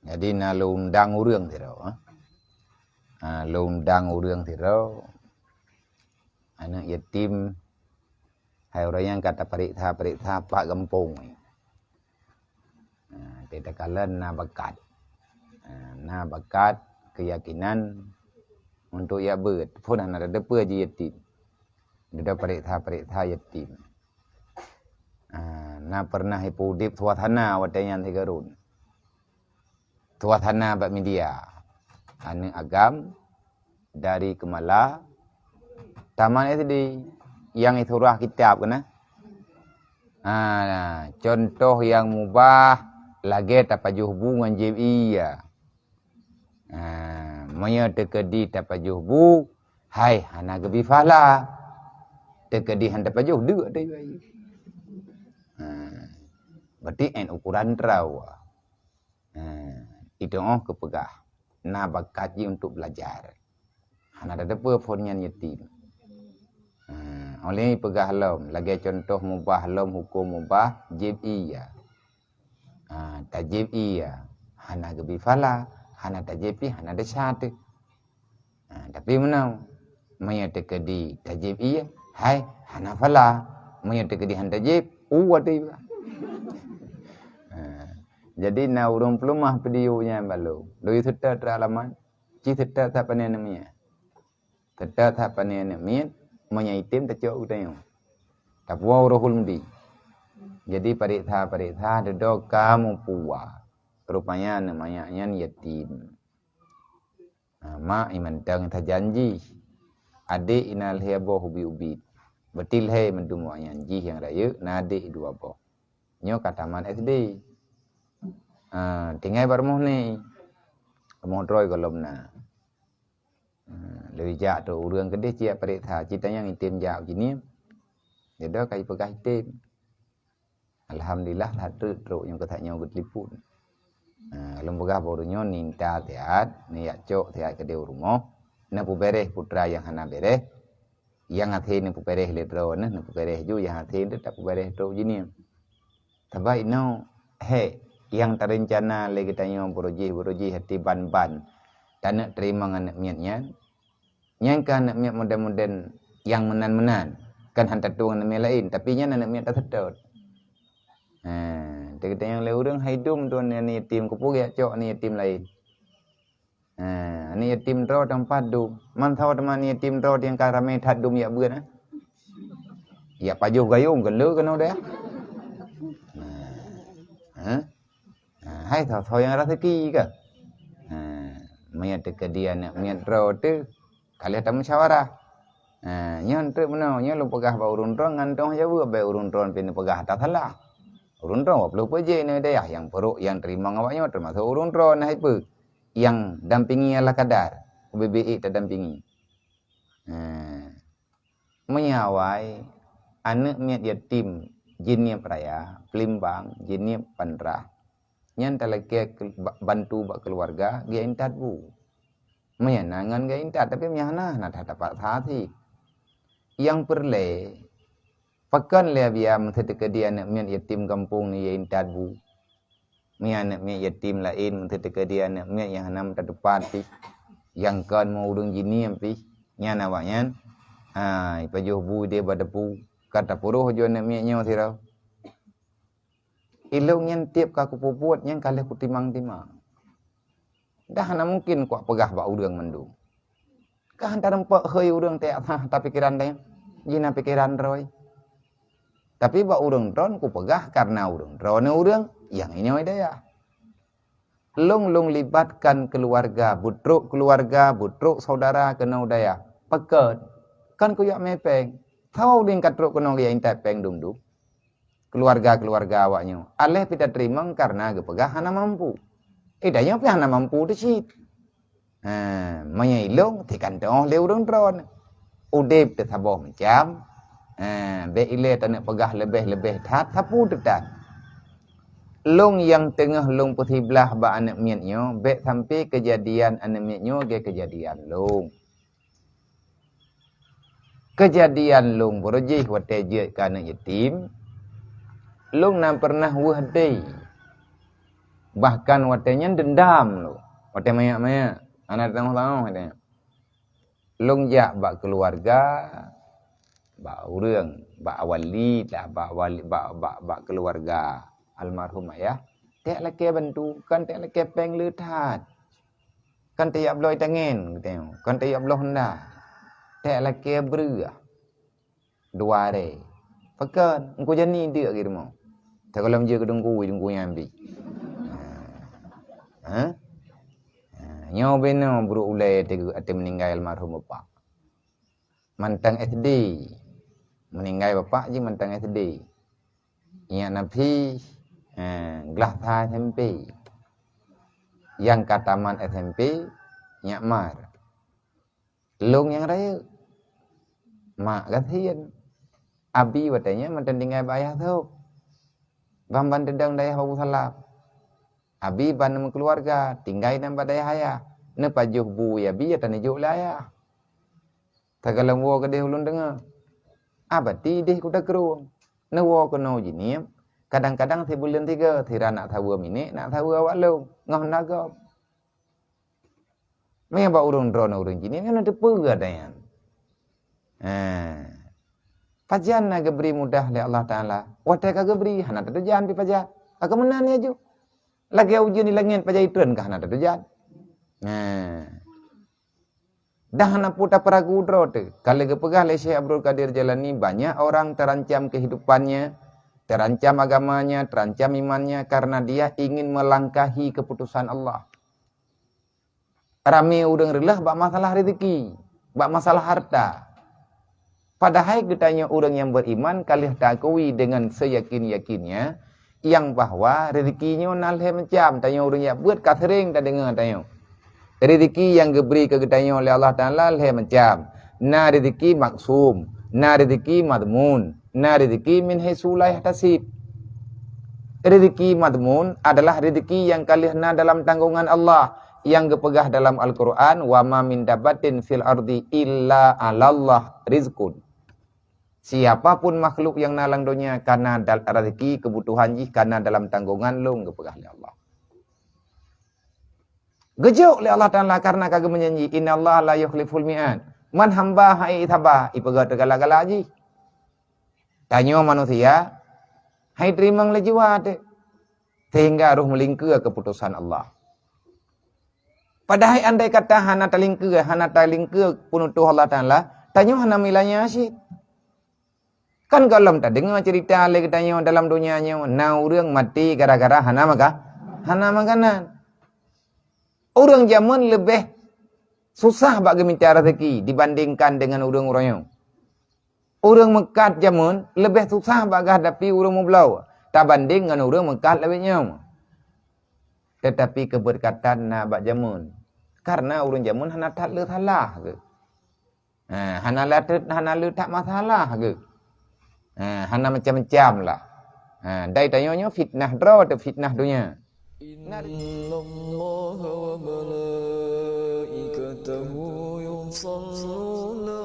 Jadi na lo undang urang thì rồi lo undang urang thì rồi anak yatim hai orang yang kata periksa Pak Gempung tidak kalah na bakat keyakinan untuk ya ber pun ada depa je yatim ada periksa yatim na pernah hipudip suasana wadayan tigarun suasana bak media anu agam dari Kemala taman SD yang surah kitab kena contoh yang mubah lagi tapajuh bungan jibiyah maya tekedi tapajuh bu hai hana gebi fala tekedi handa pajuh dua dai bayi berarti ukuran rawa itu kepegah na bakaji untuk belajar hana ada depa yatim oleh pegah lom lagi contoh mubah lom hukum mubah jibiyah tajibiyah hana gebi fala hana tajibi hana desyat tapi menau maya tekedi tajibiyah hai hana fala maya tekedi hana tajib uwati jadi na urang pelumah pediunya balu doi theta teralaman ci theta tapane namanya theta tapane namanya maya itim ta cok utayo tapwa rohul mudi jadi periksa dedo kamu puwa rupanya namanya yatim ma iman dang ta janji ade inal hebo ubi betil he mendumu janji yang raya nade dua boh nyo kataman SD tinggal bermuh ni modroy kolomna lebih jak tu urang gede cia periksa cita yang itim jak gini dedo kai pegah itim alhamdulillah lah tu truk yang katanya betlipun lembaga barunya ninta tiat ni yak cok tiat ke dia rumah na pu bereh putra yang hana bereh yang athi ni pu bereh le tro na pu bereh ju yang athi tu tak pu bereh tro gini tabai no he yang terencana le katanya beruji hati ban tak nak terima anak miatnya yang kan anak miat mudah-mudahan yang menan kan hantar tu anak miat lain tapi nya anak miat tak sedot kita yang le urang haidum tu ni yatim ku pugi cok ni yatim lain ni yatim ro tempat dum man tahu teman ni yatim ro yang karame that dum ya beun ya pajuh gayung gelu kan dah hai thau yang rezeki ke mayat tekedian mayat ro tu kali ada musyawarah nyon tu meno nyo lu pegah ba urun ron ngantong jawa ba urun ron pin pegah tak salah urun ron perlu peje ni daya yang peruk yang terima ngawaknya termasuk urun ron hai pe yang dampingi ala kadar BBI tak dampingi menyawai anak miat yatim jinnya peraya pelimbang jinnya pandrah nyan talake bantu bak keluarga dia intat bu menyenangan dia intat tapi menyana na tak dapat hati yang perle pakan le biar mentetek dia anak miat yatim kampung ni dia intat bu anak miat yatim lain mentetek dia anak miat yang hanam tak depan pi yang kan mau urang jini ampi nyan awaknya pajuh bu dia badapu kata puruh jo anak miatnya tirau ilung yang tiap kaku pupuat yang kali ku timang-timang. Dah na mungkin kuak pegah bak urang mendung. Kah hantar rempak hei urang tak tapi pikiran dia. Jina pikiran roy. Tapi bak urang tron ku pegah karena urang tron urang yang ini daya. Long libatkan keluarga, butruk saudara kena daya. Pekat. Kan ku yak mepeng. Tahu ding katruk kena yang tak peng dum-dum. Keluarga awaknya aleh pita terima karena gepegah hana mampu daya pi hana mampu tu sit menyailung tikan toh le urang tron udip te saboh macam be ile tak nak pegah lebih tat sapu tetan long yang tengah long putih belah ba anak miatnya be sampai kejadian anak miatnya ge kejadian long berujih wateje kana yatim long nam pernah wahdai Bahkan watenya dendam lo. Wate maya-maya. Anak tahu katanya. Long jak bak keluarga, bak urang, bak wali, tak bak keluarga almarhum ayah. Tak laki bantu, kan tak laki peng letat. Kan tak bloy tangan, katanya. Kan tak bloy hendak. Tak laki beruah. Dua hari. Pakan, engkau jani dia gitu mau. Tak kalau menjaga dengku yang ambil. Nyaw beno buru ulai ate meninggal almarhum bapa. Mantang SD. Meninggal bapa je mantang SD. Yang nabi gelah thai SMP. Yang kataman SMP nyak mar. Long yang raya. Mak kasihan. Abi watanya mantan tinggal bayar tu. Bamban dedang daya Abu Salab. Abi ban nama keluarga, tinggal nama daya haya. Ne pajuh bu ya bi ya tani juk laya. Tagalang wo ke deh ulun dengar. Abati deh kuda keruang. Ne wo ke no jini. Kadang-kadang 3 bulan 3, tira nak tahu mini, nak tahu awak lu. Ngah nagap. Me ba urun drone urun jini kan ada pega dayan. Pajan na geberi mudah le Allah Taala. Wate ka geberi hana tu jan pi pajan. Ka menan ya ju. Lagi ujian di langit pajai tren ka hana tu jan. Dah hana puta peragu drote. Kalau gepegah le Syekh Abdul Qadir Jalani banyak orang terancam kehidupannya, terancam agamanya, terancam imannya karena dia ingin melangkahi keputusan Allah. Rame udang relah bak masalah rezeki, bak masalah harta. Padahal kitanya orang yang beriman kalih takui dengan seyakin-yakinnya yang bahwa rezekinya nalhe macam tanya orang yang buat kasering tak dengar tanya. Rezeki yang diberi ke kitanya oleh Allah Taala nalhe macam. Na rezeki maksum, na rezeki madmun, na rezeki min haitsu la yahtasib. Rezeki madmun adalah rezeki yang kalih na dalam tanggungan Allah yang gepegah dalam Al-Quran wa ma min dabatin fil ardi illa 'alallah rizqun. Siapapun makhluk yang nalang dunia karena rezeki kebutuhan jih karena dalam tanggungan lu gepegah oleh Allah. Gejuk oleh Allah Taala karena kagak menyanyi innallaha la yukhliful mi'ad. Man hamba hai thaba ipegah tegala-gala ji. Tanya manusia, hai terima le jiwa te. Sehingga ruh melingkar keputusan Allah. Padahal andai kata hana talingkar penutuh Allah Taala, tanya hana milanya asyik. Kan kalau tak dengar cerita lagi tanya dalam dunianya, na orang mati gara-gara hana makanan. Orang zaman lebih susah bagi minta rezeki dibandingkan dengan orang-orang yang. Orang Mekat zaman lebih susah bagi hadapi orang Mublau. Tak banding dengan orang Mekat lebihnya. Tetapi keberkatan na bak zaman. Karena orang zaman hana tak le salah ke. Hana le tak masalah ke. Hana macam-macam lah. Dai tanya fitnah draw atau fitnah dunia. Innallaha wa malaikatahu yusalluna